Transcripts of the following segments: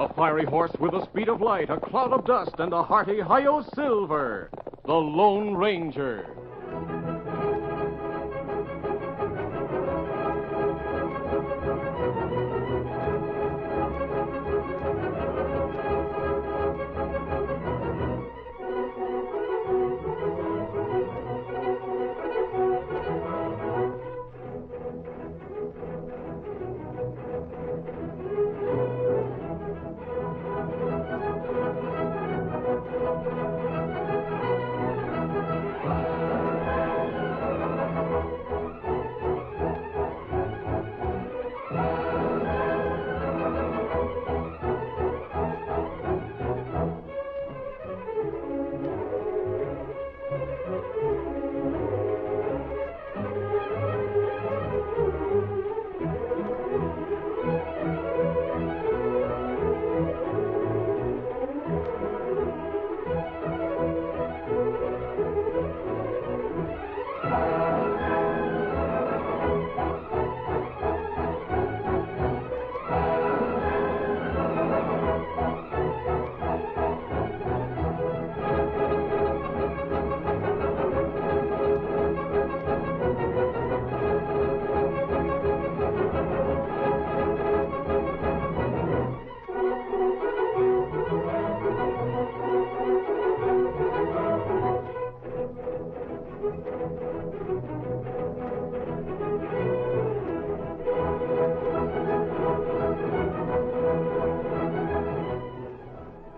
A fiery horse with the speed of light, a cloud of dust, and a hearty hi-yo silver. The Lone Ranger.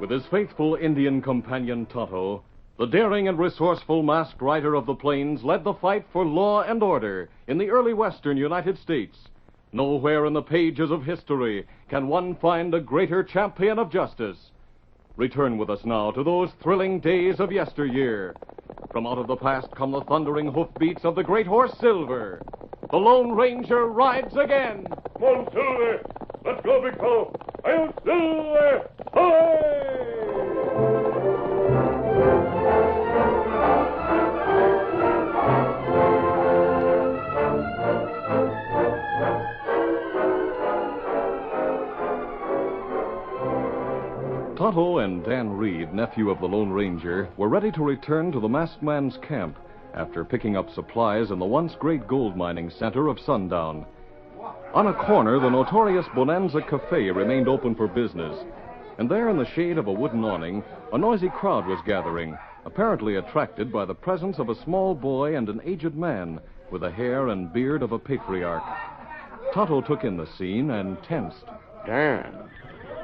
With his faithful Indian companion Tonto, the daring and resourceful masked rider of the plains led the fight for law and order in the early western United States. Nowhere in the pages of history can one find a greater champion of justice. Return with us now to those thrilling days of yesteryear. From out of the past come the thundering hoofbeats of the great horse Silver. The Lone Ranger rides again. Come on, Silver. Let's go, big fellow. I'll Silver. Away! Tonto and Dan Reed, nephew of the Lone Ranger, were ready to return to the masked man's camp after picking up supplies in the once great gold mining center of Sundown. On a corner, the notorious Bonanza Cafe remained open for business, and there in the shade of a wooden awning, a noisy crowd was gathering, apparently attracted by the presence of a small boy and an aged man with the hair and beard of a patriarch. Tonto took in the scene and tensed. Dan,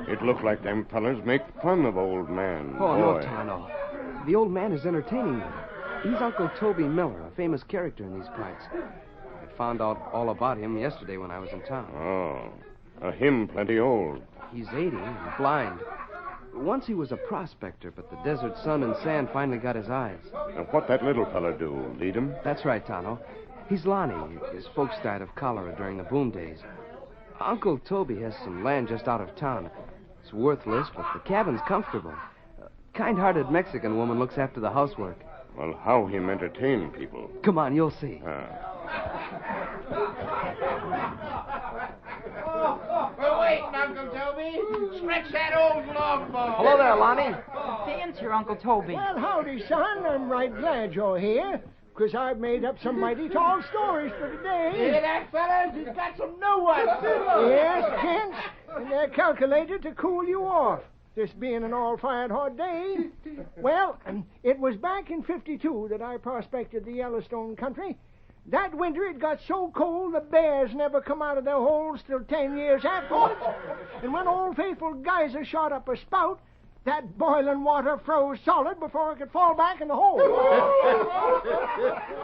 it looked like them fellers make fun of old man. Oh, boy. no, Tonto. The old man is entertaining them. He's Uncle Toby Miller, a famous character in these parts. I found out all about him yesterday when I was in town. Oh, him plenty old. He's 80 and blind. Once he was a prospector, but the desert sun and sand finally got his eyes. Now, what that little fella do? Lead him? That's right, Tonto. He's Lonnie. His folks died of cholera during the boom days. Uncle Toby has some land just out of town. It's worthless, but the cabin's comfortable. A kind-hearted Mexican woman looks after the housework. Well, how him entertain people? Come on, you'll see. We're waiting, Uncle Toby. Stretch that old longbow. Hello there, Lonnie. Dan's here, Uncle Toby. Well, howdy, son. I'm right glad you're here, because I've made up some mighty tall stories for today. Hear that, fellas? He's got some new ones. Yes, gents, and they're calculated to cool you off, this being an all-fired hot day. Well, it was back in '52 that I prospected the Yellowstone country. That winter it got so cold the bears never come out of their holes till 10 years afterwards. And when old faithful Geyser shot up a spout, that boiling water froze solid before it could fall back in the hole.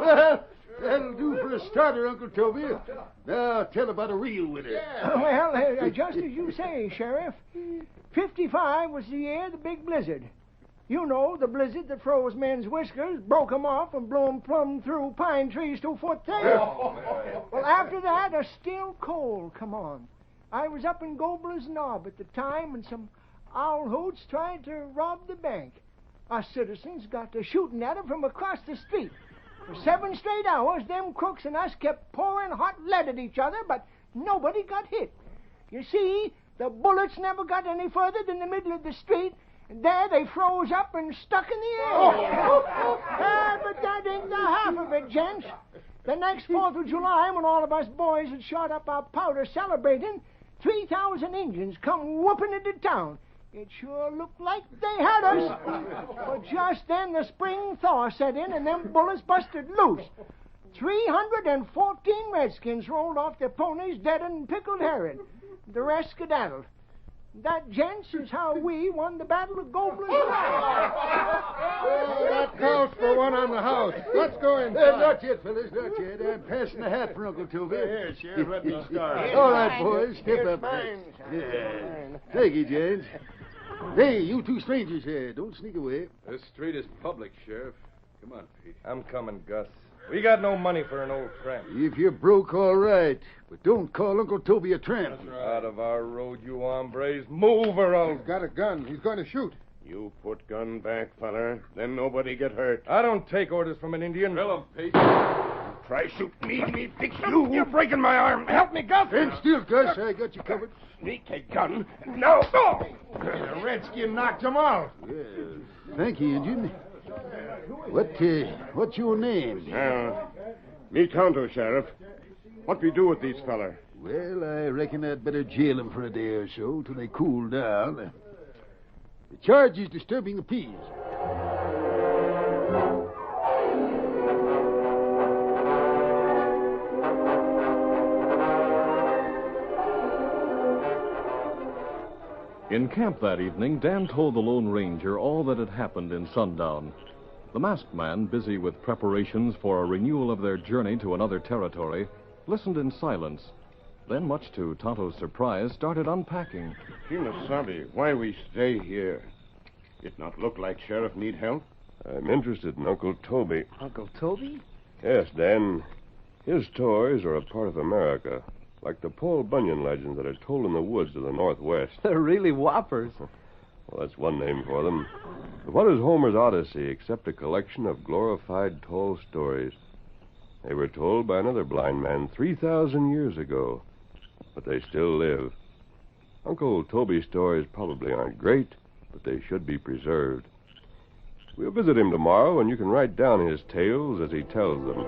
Well, that'll do for a starter, Uncle Toby. Now, tell about a real winter. Well, just as you say, Sheriff. '55 was the year of the big blizzard. You know, the blizzard that froze men's whiskers, broke 'em off, and blew 'em plumb through pine trees 2 foot thick. Well, after that, a still cold come on. I was up in Gobler's Knob at the time, and some owl hoots tried to rob the bank. Us citizens got to shooting at 'em from across the street. For 7 straight hours, them crooks and us kept pouring hot lead at each other, but nobody got hit. You see, The bullets never got any further than the middle of the street, and there they froze up and stuck in the air. But that ain't the half of it, gents. The next 4th of July, when all of us boys had shot up our powder celebrating, 3,000 Indians come whooping into town. It sure looked like they had us. But just then the spring thaw set in and them bullets busted loose. 314 redskins rolled off their ponies dead and pickled herring. The rest skedaddled. That, gents, is how we won the Battle of Goblin's Rock. That calls for one on the house. Let's go inside. Not yet, fellas, not yet. I'm passing the hat for Uncle Toby. Here, Sheriff, let me start. All right, boys, step up. Mine. Yeah. Thank you, gents. Hey, you two strangers here, don't sneak away. This street is public, Sheriff. Come on, Pete. I'm coming, Gus. We got no money for an old tramp. If you're broke, all right. But don't call Uncle Toby a tramp. Out of our road, you hombres. Move or I'll... Got a gun. He's going to shoot. You put gun back, feller. Then nobody get hurt. I don't take orders from an Indian. Drill him, Pete. Try shoot me fix you. You're breaking my arm. Help me, Gus. Stand still, Gus. I got you covered. Sneak a gun. No. Oh. The redskin knocked him out. Well, thank you, Injun. What's your name? Me Tonto, Sheriff. What we do with these feller? Well, I reckon I'd better jail them for a day or so till they cool down. The charge is disturbing the peace. In camp that evening, Dan told the Lone Ranger all that had happened in Sundown. The masked man, busy with preparations for a renewal of their journey to another territory, listened in silence. Then, much to Tonto's surprise, started unpacking. Kimasabi, why we stay here? It not look like Sheriff need help? I'm interested in Uncle Toby. Uncle Toby? Yes, Dan. His stories are a part of America, like the Paul Bunyan legends that are told in the woods of the Northwest. They're really whoppers. Well, that's one name for them. But what is Homer's Odyssey except a collection of glorified tall stories? They were told by another blind man 3,000 years ago, but they still live. Uncle Toby's stories probably aren't great, but they should be preserved. We'll visit him tomorrow, and you can write down his tales as he tells them.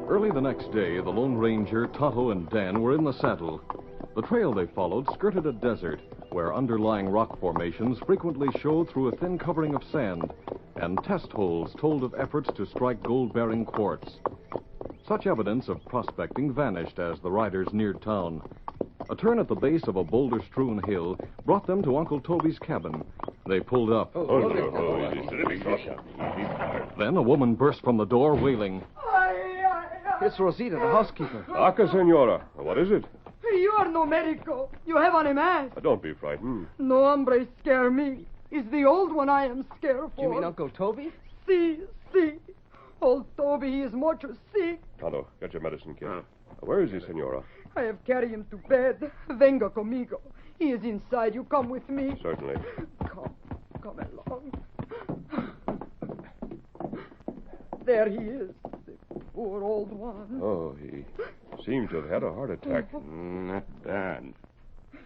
Early the next day, the Lone Ranger, Tonto, and Dan were in the saddle. The trail they followed skirted a desert where underlying rock formations frequently showed through a thin covering of sand, and test holes told of efforts to strike gold-bearing quartz. Such evidence of prospecting vanished as the riders neared town. A turn at the base of a boulder-strewn hill brought them to Uncle Toby's cabin. They pulled up. Then a woman burst from the door, wailing. It's Rosita, the housekeeper. Acá, senora. What is it? You are no medico. You have on a mask. Don't be frightened. No hombre scare me. It's the old one I am scared for. You mean Uncle Toby? Si. Old Toby, he is much sick. Tonto, get your medicine kit. Where is he, senora? I have carried him to bed. Venga conmigo. He is inside. You come with me. Certainly. Come along. There he is. Poor old one. Oh, he seems to have had a heart attack. Not bad.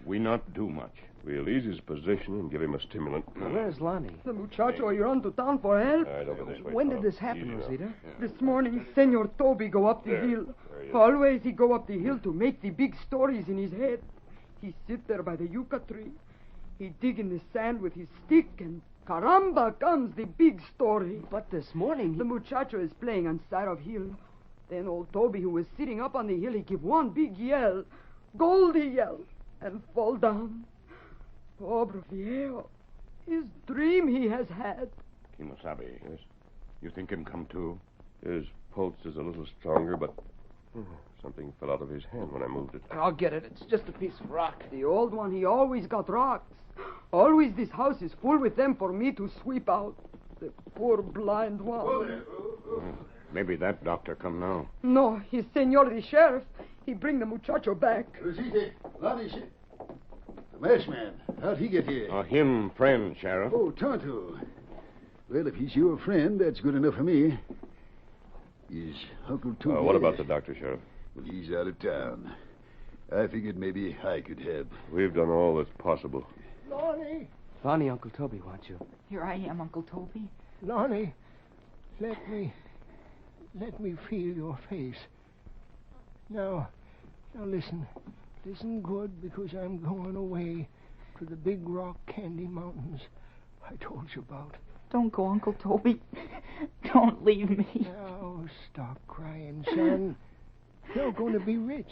We not do much. We'll ease his position and give him a stimulant. Where's Lonnie? The muchacho, you run to town for help. All right, over this way. When Tonto. did this happen, Rosita? This morning, Senor Toby go up the hill. Always he go up the hill to make the big stories in his head. He sit there by the yucca tree. He dig in the sand with his stick, and caramba comes the big story. But this morning... The muchacho is playing on side of hill. Then old Toby, who was sitting up on the hill, he give one big yell. Goldie yell. And fall down. Pobre viejo. His dream he has had. Kimasabi. Yes? You think him come to? His pulse is a little stronger, but something fell out of his hand when I moved it. I'll get it. It's just a piece of rock. The old one, he always got rocks. Always this house is full with them for me to sweep out. The poor blind one. Maybe that doctor come now. No, he's Senor the Sheriff. He bring the muchacho back. Rosita, Lonnie, the masked man. How'd he get here? Him friend, Sheriff. Oh, Tonto. Well, if he's your friend, that's good enough for me. Is Uncle Toby... What about the doctor, Sheriff? Well, he's out of town. I figured maybe I could help. We've done all that's possible. Lonnie! Lonnie, Uncle Toby wants you. Here I am, Uncle Toby. Lonnie, let me feel your face. Now listen. Listen good, because I'm going away to the Big Rock Candy Mountains I told you about. Don't go, Uncle Toby. Don't leave me. Now, stop crying, son. You're going to be rich.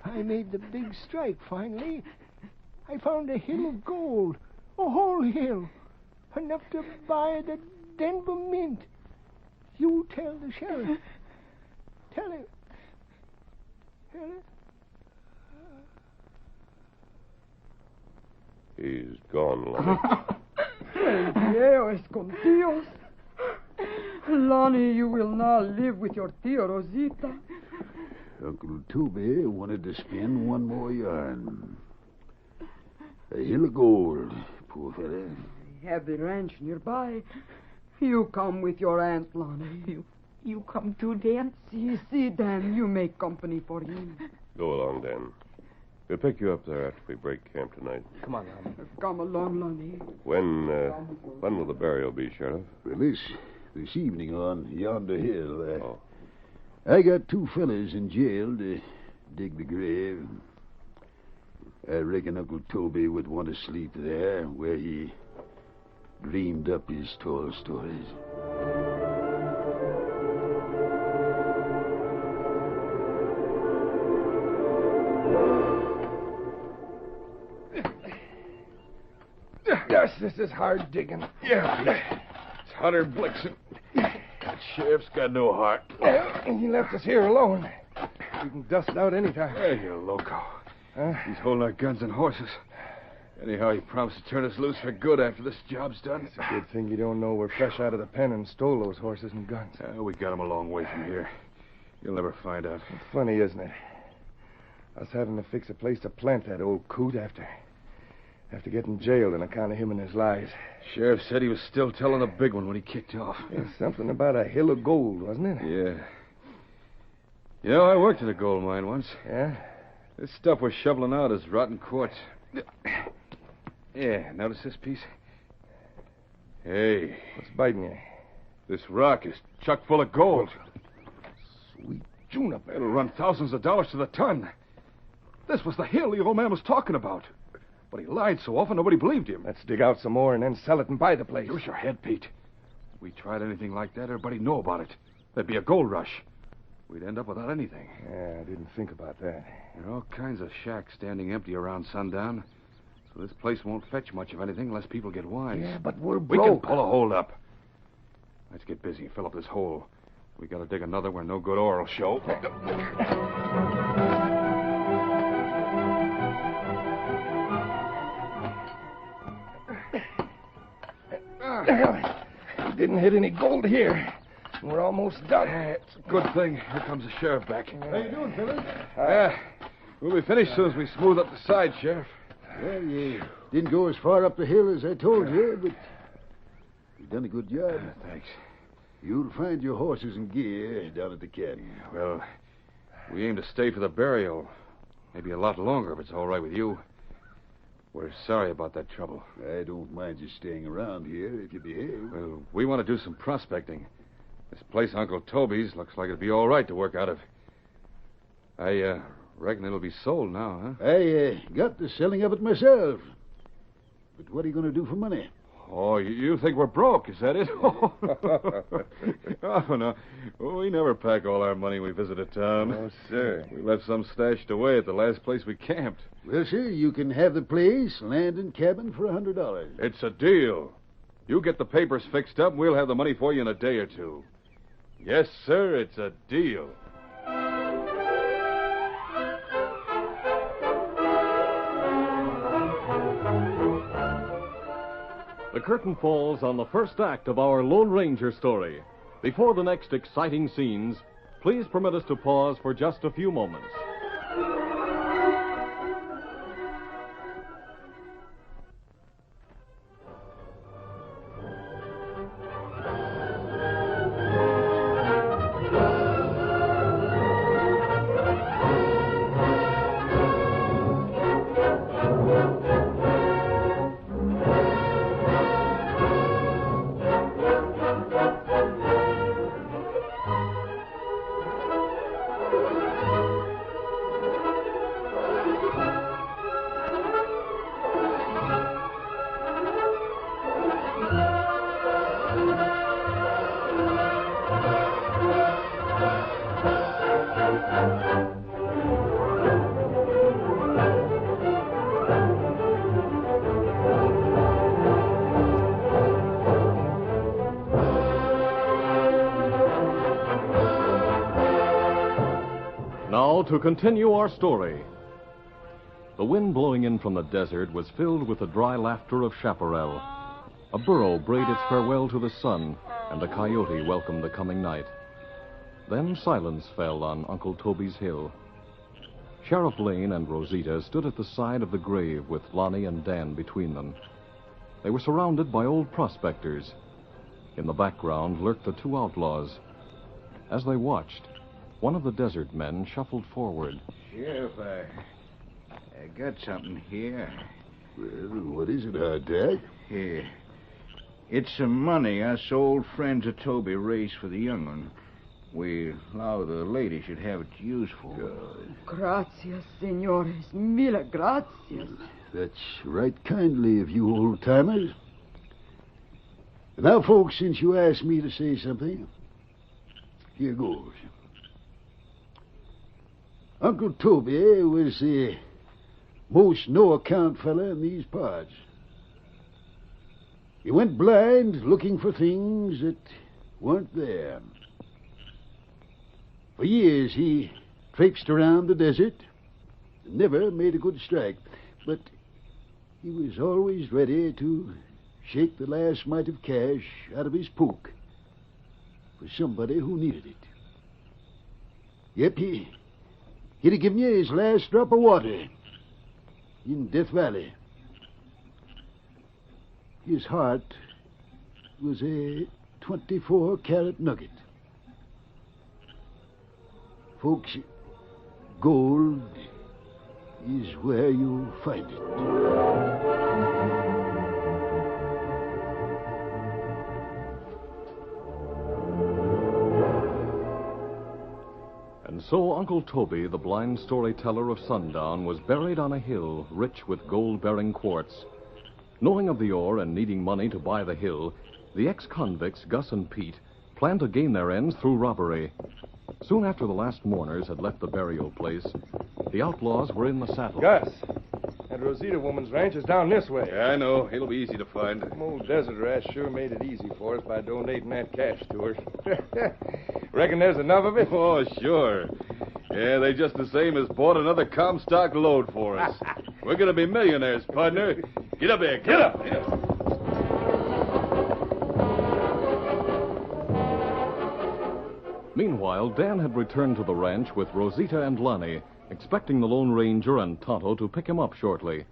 I made the big strike, finally. I found a hill of gold. A whole hill. Enough to buy the Denver Mint. You tell the sheriff. Tell him. Tell him. He's gone, Lonnie. El Dios con Dios. Lonnie, you will now live with your tia Rosita. Uncle Toby wanted to spin one more yarn. A hill of gold, poor fella. We have the ranch nearby. You come with your aunt, Lonnie. You come too, Dan? See, Dan, you make company for him. Go along, Dan. We'll pick you up there after we break camp tonight. Come on, Lonnie. Come along, Lonnie. When will the burial be, Sheriff? Well, this evening on yonder hill. I got two fellas in jail to dig the grave. I reckon Uncle Toby would want to sleep there where he dreamed up his tall stories. Yes, this is hard digging. Yeah. It's Hunter Blixen. That sheriff's got no heart. He left us here alone. We can dust out any time. Hey, you loco. He's holding our guns and horses. Anyhow, he promised to turn us loose for good after this job's done. It's a good thing you don't know we're fresh out of the pen and stole those horses and guns. We got him a long way from here. You'll never find out. It's funny, isn't it? Us having to fix a place to plant that old coot after getting jailed on account of him and his lies. Sheriff said he was still telling a big one when he kicked off. It's something about a hill of gold, wasn't it? Yeah. You know, I worked at a gold mine once. Yeah? This stuff we're shoveling out is rotten quartz. Yeah, notice this piece? Hey. What's biting you? This rock is chock full of gold. Sweet juniper. It'll run thousands of dollars to the ton. This was the hill the old man was talking about. But he lied so often nobody believed him. Let's dig out some more and then sell it and buy the place. Use your head, Pete. If we tried anything like that, everybody'd know about it. There'd be a gold rush. We'd end up without anything. Yeah, I didn't think about that. There are all kinds of shacks standing empty around sundown. So this place won't fetch much of anything unless people get wise. Yeah, but we're We broke. can pull a hole up. Let's get busy and fill up this hole. We gotta dig another where no good ore will show. Didn't hit any gold here. We're almost done. It's a good thing. Here comes the sheriff back. How you doing, fellas? We'll be finished soon as we smooth up the side, Sheriff. Well, you didn't go as far up the hill as I told you, but you've done a good job. Thanks. You'll find your horses and gear down at the cabin. Well, we aim to stay for the burial. Maybe a lot longer if it's all right with you. We're sorry about that trouble. I don't mind you staying around here if you behave. Well, we want to do some prospecting. This place, Uncle Toby's, looks like it'd be all right to work out of. I reckon it'll be sold now, huh? I got the selling of it myself. But what are you going to do for money? Oh, you think we're broke, is that it? Oh, no. We never pack all our money when we visit a town. Oh, sir. We left some stashed away at the last place we camped. Well, sir, you can have the place, land and cabin for $100. It's a deal. You get the papers fixed up, and we'll have the money for you in a day or two. Yes, sir, it's a deal. The curtain falls on the first act of our Lone Ranger story. Before the next exciting scenes, please permit us to pause for just a few moments. now to continue our story. The wind blowing in from the desert was filled with the dry laughter of chaparral. A burro brayed its farewell to the sun, and a coyote welcomed the coming night. Then silence fell on Uncle Toby's hill. Sheriff Lane and Rosita stood at the side of the grave with Lonnie and Dan between them. They were surrounded by old prospectors. In the background lurked the two outlaws. As they watched, one of the desert men shuffled forward. Sheriff, I got something here. Well, what is it, Hardtack? Here. It's some money us old friends of Toby raised for the young one. We allow the lady should have it to use for. Gracias, senores. Mille gracias. That's right kindly of you old-timers. Now, folks, since you asked me to say something, here goes. Uncle Toby was the most no-account fella in these parts. He went blind looking for things that weren't there. For years, he traipsed around the desert and never made a good strike. But he was always ready to shake the last mite of cash out of his poke for somebody who needed it. Yep, he'd have given you his last drop of water in Death Valley. His heart was a 24-carat nugget. Folks, gold is where you'll find it. And so Uncle Toby, the blind storyteller of Sundown, was buried on a hill rich with gold-bearing quartz. Knowing of the ore and needing money to buy the hill, the ex-convicts, Gus and Pete, planned to gain their ends through robbery. Soon after the last mourners had left the burial place, the outlaws were in the saddle. Gus, that Rosita woman's ranch is down this way. Yeah, I know. It'll be easy to find. Them old desert rats sure made it easy for us by donating that cash to her. Reckon there's enough of it? Oh, sure. Yeah, they just the same as bought another Comstock load for us. We're going to be millionaires, partner. Get up here. Get up. Get up. Meanwhile, Dan had returned to the ranch with Rosita and Lonnie, expecting the Lone Ranger and Tonto to pick him up shortly.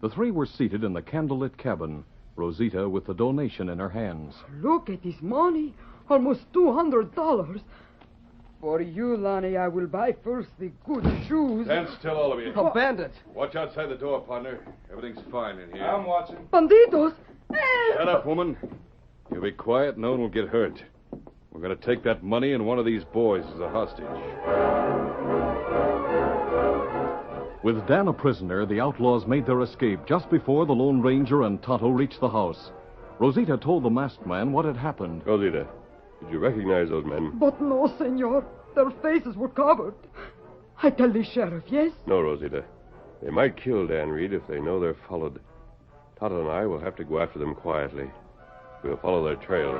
The three were seated in the candlelit cabin, Rosita with the donation in her hands. Look at this money. Almost $200. For you, Lonnie, I will buy first the good shoes. Stand still, all of you. A bandit. Watch outside the door, partner. Everything's fine in here. I'm watching. Banditos. Shut up, woman. You be quiet. No one will get hurt. We're going to take that money and one of these boys as a hostage. With Dan a prisoner, the outlaws made their escape just before the Lone Ranger and Tonto reached the house. Rosita told the masked man what had happened. Rosita, did you recognize those men? But no, senor. Their faces were covered. I tell the sheriff, yes? No, Rosita. They might kill Dan Reed if they know they're followed. Tonto and I will have to go after them quietly. We'll follow their trail.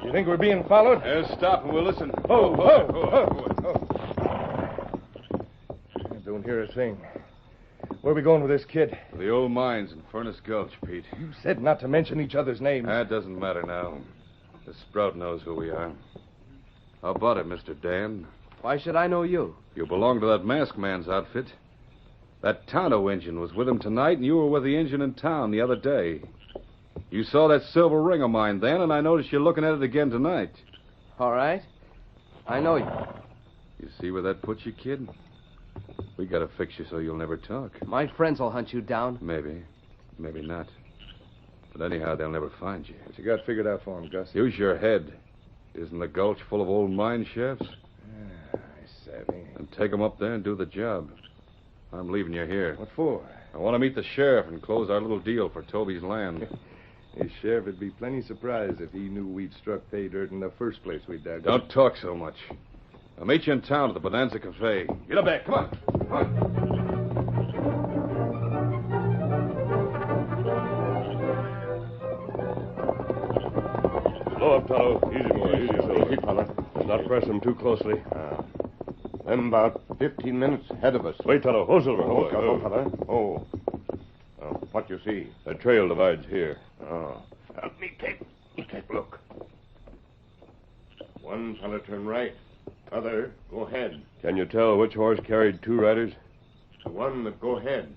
You think we're being followed? Stop and we'll listen. I don't hear a thing. Where are we going with this kid? The old mines in Furnace Gulch, Pete. You said not to mention each other's names. That doesn't matter now. The Sprout knows who we are. How about it, Mr. Dan? Why should I know you? You belong to that masked man's outfit. That Tonto engine was with him tonight, and you were with the engine in town the other day. You saw that silver ring of mine then, and I noticed you're looking at it again tonight. All right. I know you. You see where that puts you, kid? We got to fix you so you'll never talk. My friends will hunt you down. Maybe. Maybe not. But anyhow, they'll never find you. What you got figured out for him, Gus? Use your head. Isn't the gulch full of old mine shafts? I savvy. And take them up there and do the job. I'm leaving you here. What for? I want to meet the sheriff and close our little deal for Toby's land. His sheriff would be plenty surprised if he knew we'd struck pay dirt in the first place we dug. Don't talk so much. I'll meet you in town at the Bonanza Cafe. Get up there. Come on. Come on. press them too closely. Them about 15 minutes ahead of us. Wait, Tonto. Oh, Silver. Oh, fella. Oh. What you see? The trail divides here. Oh. Let me take a look. One fella turn right. Other go ahead. Can you tell which horse carried two riders? The one that go ahead.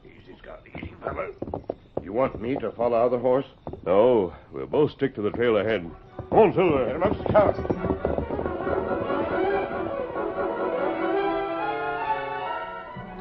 Easy, fella. You want me to follow other horse? No. We'll both stick to the trail ahead. Come on, Silver. Get him up, Scout.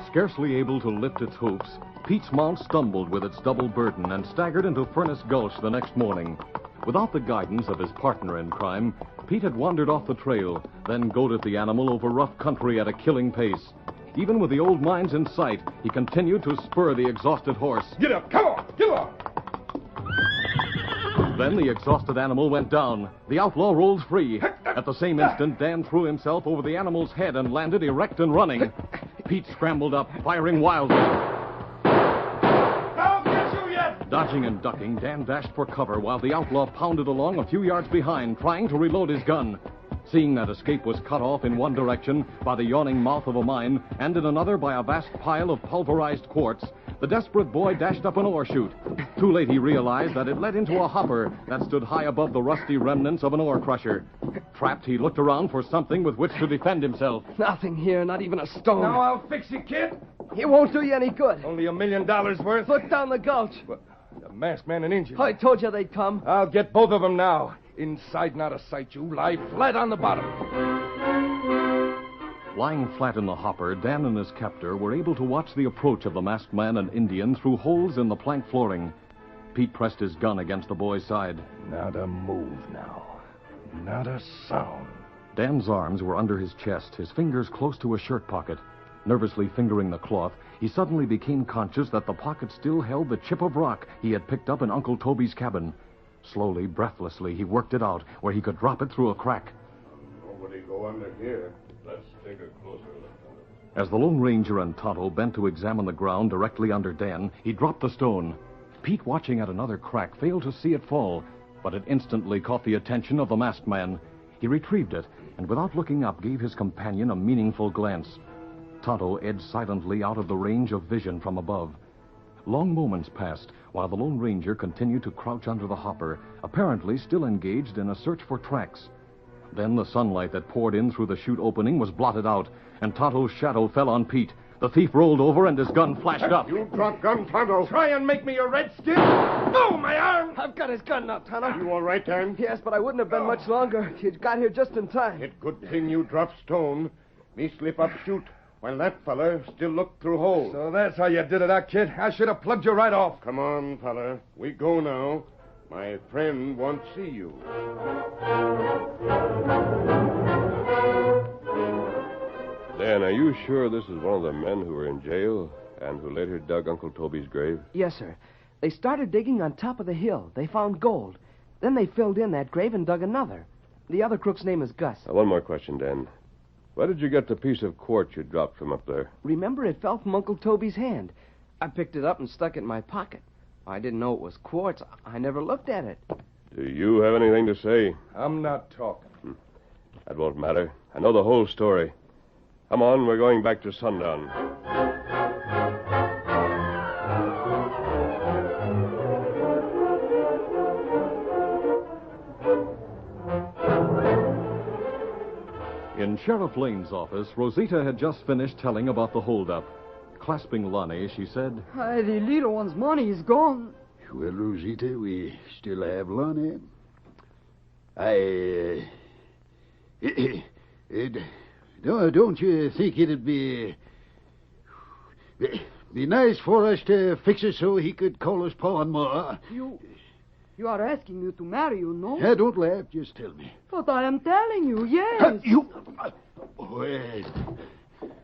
Scarcely able to lift its hoofs, Pete's mount stumbled with its double burden and staggered into Furnace Gulch the next morning. Without the guidance of his partner in crime, Pete had wandered off the trail, then goaded the animal over rough country at a killing pace. Even with the old mines in sight, he continued to spur the exhausted horse. Get up! Come on! Get on! Then the exhausted animal went down. The outlaw rolled free. At the same instant, Dan threw himself over the animal's head and landed erect and running. Pete scrambled up, firing wildly. I'll get you yet! Dodging and ducking, Dan dashed for cover while the outlaw pounded along a few yards behind, trying to reload his gun. Seeing that escape was cut off in one direction by the yawning mouth of a mine and in another by a vast pile of pulverized quartz, the desperate boy dashed up an ore chute. Too late he realized that it led into a hopper that stood high above the rusty remnants of an ore crusher. Trapped, he looked around for something with which to defend himself. Nothing here, not even a stone. Now I'll fix you, kid. It won't do you any good. Only $1 million worth. Look down the gulch. What? The masked man and Indian. I told you they'd come. I'll get both of them now. Inside and out of sight, you lie flat on the bottom. Lying flat in the hopper, Dan and his captor were able to watch the approach of the masked man and Indian through holes in the plank flooring. Pete pressed his gun against the boy's side. Not a move now. Not a sound. Dan's arms were under his chest, his fingers close to his shirt pocket. Nervously fingering the cloth, he suddenly became conscious that the pocket still held the chip of rock he had picked up in Uncle Toby's cabin. Slowly, breathlessly, he worked it out where he could drop it through a crack. Nobody go under here. Let's take a closer look. As the Lone Ranger and Tonto bent to examine the ground directly under Dan, he dropped the stone. Pete, watching at another crack, failed to see it fall, but it instantly caught the attention of the masked man. He retrieved it, and without looking up, gave his companion a meaningful glance. Tonto edged silently out of the range of vision from above. Long moments passed while the Lone Ranger continued to crouch under the hopper, apparently still engaged in a search for tracks. Then the sunlight that poured in through the chute opening was blotted out, and Tonto's shadow fell on Pete. The thief rolled over and his gun flashed up. You drop gun, Tonto. Try and make me a redskin? No, my arm! I've got his gun now, Tonto. You all right, Dan? Yes, but I wouldn't have been much longer. You'd got here just in time. It good thing you drop stone. Me slip up shoot, while that feller still look through hole. So that's how you did it, kid. I should have plugged you right off. Come on, fella. We go now. My friend won't see you. Dan, are you sure this is one of the men who were in jail and who later dug Uncle Toby's grave? Yes, sir. They started digging on top of the hill. They found gold. Then they filled in that grave and dug another. The other crook's name is Gus. One more question, Dan. Where did you get the piece of quartz you dropped from up there? Remember, it fell from Uncle Toby's hand. I picked it up and stuck it in my pocket. I didn't know it was quartz. I never looked at it. Do you have anything to say? I'm not talking. That won't matter. I know the whole story. Come on, we're going back to sundown. In Sheriff Lane's office, Rosita had just finished telling about the holdup. Clasping Lonnie, she said, The little one's money is gone. Well, Rosita, we still have Lonnie. Don't you think it'd be nice for us to fix it so he could call us Pa and Ma? You are asking me to marry you, no? Yeah, don't laugh. Just tell me. But I am telling you, yes.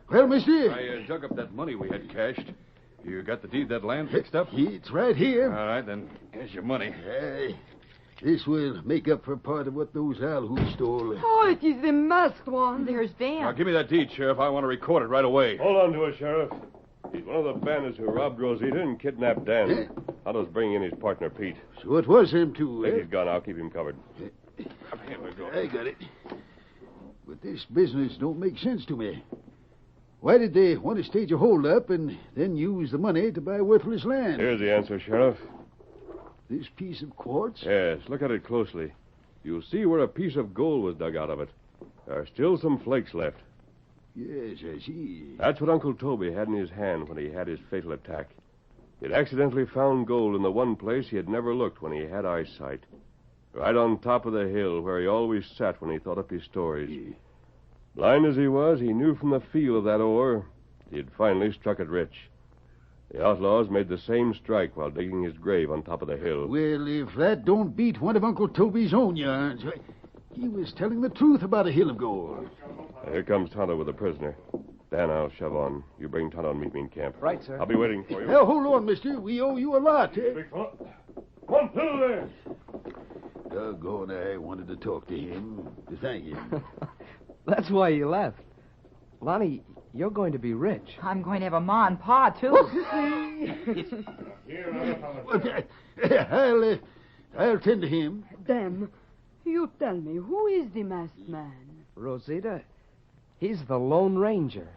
Well, mister. I dug up that money we had cached. You got the deed that land fixed up? It's right here. All right, then here's your money. This will make up for part of what those Alhoos stole. Oh, it is the masked one. There's Dan. Now, give me that deed, Sheriff. I want to record it right away. Hold on to it, Sheriff. He's one of the bandits who robbed Rosita and kidnapped Dan. Tonto's bringing in his partner, Pete. So it was him, too. Take his gun. I'll keep him covered. Here we go. I got it. But this business don't make sense to me. Why did they want to stage a holdup and then use the money to buy worthless land? Here's the answer, Sheriff. This piece of quartz? Yes, look at it closely. You'll see where a piece of gold was dug out of it. There are still some flakes left. Yes, I see. That's what Uncle Toby had in his hand when he had his fatal attack. He'd accidentally found gold in the one place he had never looked when he had eyesight. Right on top of the hill where he always sat when he thought up his stories. Blind as he was, he knew from the feel of that ore he had finally struck it rich. The outlaws made the same strike while digging his grave on top of the hill. Well, if that don't beat one of Uncle Toby's own yarns, he was telling the truth about a hill of gold. Here comes Tonto with the prisoner. Dan, I'll shove on. You bring Tonto and meet me in camp. Right, sir. I'll be waiting for you. Now, hold on, mister. We owe you a lot. Big fella. Come through there. Doggone, I wanted to talk to him, to thank him. That's why you left. Lonnie, you're going to be rich. I'm going to have a ma and pa, too. I'll tend to him. Dan, you tell me, who is the masked man? Rosita, he's the Lone Ranger.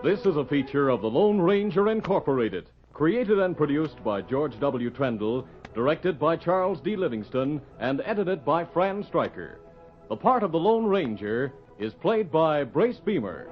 This is a feature of the Lone Ranger Incorporated, created and produced by George W. Trendle, directed by Charles D. Livingston, and edited by Fran Striker. The part of the Lone Ranger is played by Brace Beemer.